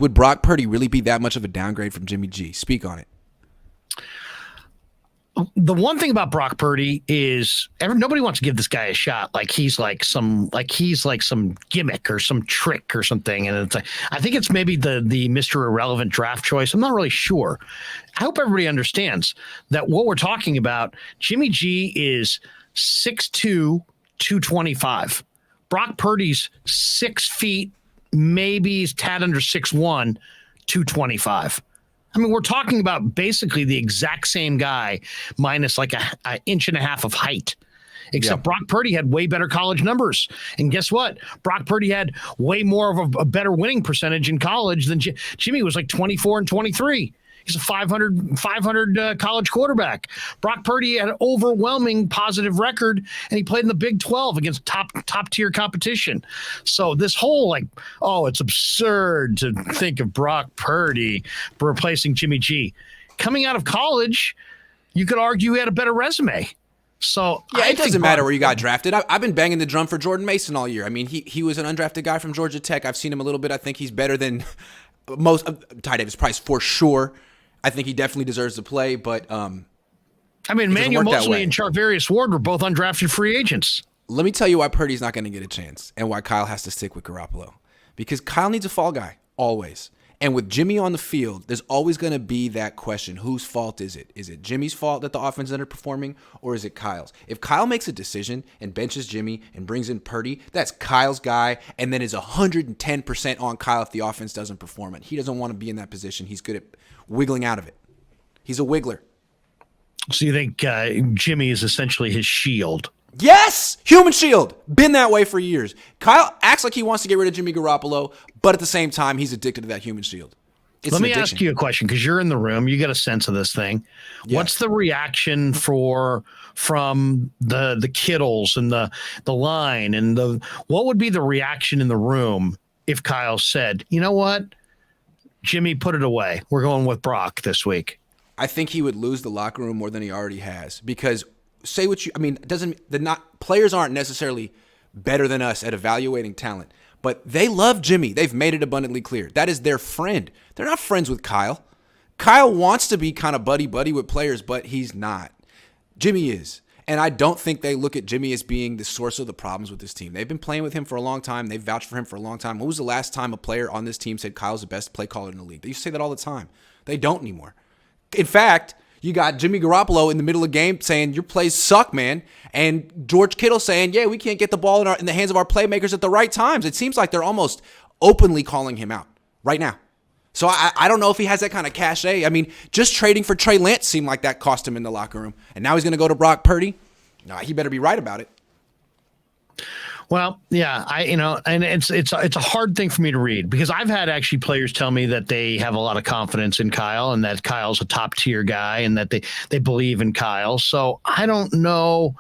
Would Brock Purdy really be that much of a downgrade from Jimmy G? Speak on it. The one thing about Brock Purdy is nobody wants to give this guy a shot. Like he's like some gimmick or some trick or something. And it's like, I think it's maybe the Mr. Irrelevant draft choice. I'm not really sure. I hope everybody understands that what we're talking about, Jimmy G is 6'2", 225. Brock Purdy's 6 feet, maybe he's tad under 6'1", 225. I mean, we're talking about basically the exact same guy minus like an inch and a half of height. Except Brock Purdy had way better college numbers. And guess what? Brock Purdy had way more of a better winning percentage in college than Jimmy was like 24 and 23. He's a 500 college quarterback. Brock Purdy had an overwhelming positive record, and he played in the Big 12 against top tier competition. So this whole it's absurd to think of Brock Purdy replacing Jimmy G. Coming out of college, you could argue he had a better resume. So yeah, it doesn't matter where you got drafted. I've been banging the drum for Jordan Mason all year. I mean, he was an undrafted guy from Georgia Tech. I've seen him a little bit. I think he's better than most Ty Davis Price for sure. I think he definitely deserves to play, but I mean, Manuel Mosley and Charvarius Ward were both undrafted free agents. Let me tell you why Purdy's not going to get a chance and why Kyle has to stick with Garoppolo. Because Kyle needs a fall guy, always. And with Jimmy on the field, there's always going to be that question, whose fault is it? Is it Jimmy's fault that the offense is underperforming, or is it Kyle's? If Kyle makes a decision and benches Jimmy and brings in Purdy, that's Kyle's guy, and then is 110% on Kyle if the offense doesn't perform it. He doesn't want to be in that position. He's good at wiggling out of it. He's a wiggler. So you think Jimmy is essentially his shield? Yes! Human shield. Been that way for years. Kyle acts like he wants to get rid of Jimmy Garoppolo, but at the same time, he's addicted to that human shield. Let me ask you a question, because you're in the room. You get a sense of this thing. Yes. What's the reaction from the Kittles and the line and what would be the reaction in the room if Kyle said, you know what, Jimmy, put it away. We're going with Brock this week. I think he would lose the locker room more than he already has, because players aren't necessarily better than us at evaluating talent, but they love Jimmy. They've made it abundantly clear. That is their friend. They're not friends with Kyle. Kyle wants to be kind of buddy-buddy with players, but he's not. Jimmy is. And I don't think they look at Jimmy as being the source of the problems with this team. They've been playing with him for a long time. They've vouched for him for a long time. When was the last time a player on this team said Kyle's the best play caller in the league? They used to say that all the time. They don't anymore. In fact, you got Jimmy Garoppolo in the middle of the game saying, your plays suck, man. And George Kittle saying, yeah, we can't get the ball in the hands of our playmakers at the right times. It seems like they're almost openly calling him out right now. So I don't know if he has that kind of cachet. I mean, just trading for Trey Lance seemed like that cost him in the locker room. And now he's going to go to Brock Purdy. No, he better be right about it. Well, yeah, and it's a hard thing for me to read, because I've had actually players tell me that they have a lot of confidence in Kyle and that Kyle's a top tier guy and that they believe in Kyle. So I don't know,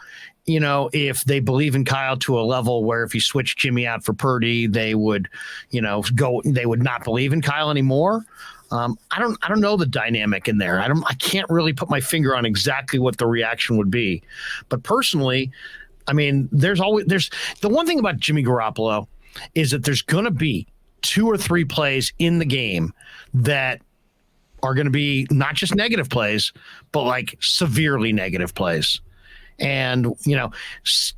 if they believe in Kyle to a level where if you switch Jimmy out for Purdy, they would, they would not believe in Kyle anymore. I don't know the dynamic in there. I can't really put my finger on exactly what the reaction would be, but personally, I mean, there's the one thing about Jimmy Garoppolo is that there's going to be 2 or 3 plays in the game that are going to be not just negative plays, but like severely negative plays. And,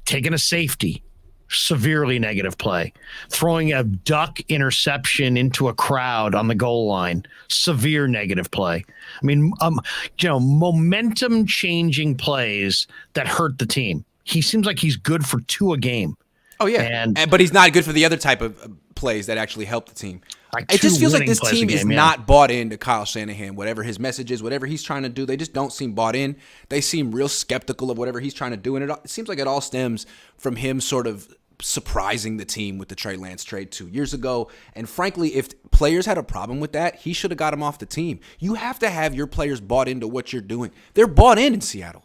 taking a safety, severely negative play, throwing a duck interception into a crowd on the goal line, severe negative play. I mean, momentum changing plays that hurt the team. He seems like he's good for 2 a game. Oh, yeah. But he's not good for the other type of plays that actually help the team. It just feels like this team is not bought into Kyle Shanahan, whatever his message is, whatever he's trying to do. They just don't seem bought in. They seem real skeptical of whatever he's trying to do. And it seems like it all stems from him sort of surprising the team with the Trey Lance trade 2 years ago. And frankly, if players had a problem with that, he should have got him off the team. You have to have your players bought into what you're doing. They're bought in Seattle.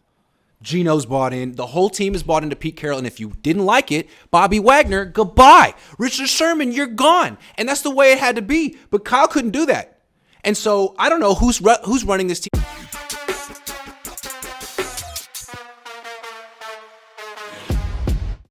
Gino's bought in. The whole team is bought into Pete Carroll. And if you didn't like it, Bobby Wagner, goodbye. Richard Sherman, you're gone. And that's the way it had to be. But Kyle couldn't do that. And so I don't know who's running this team.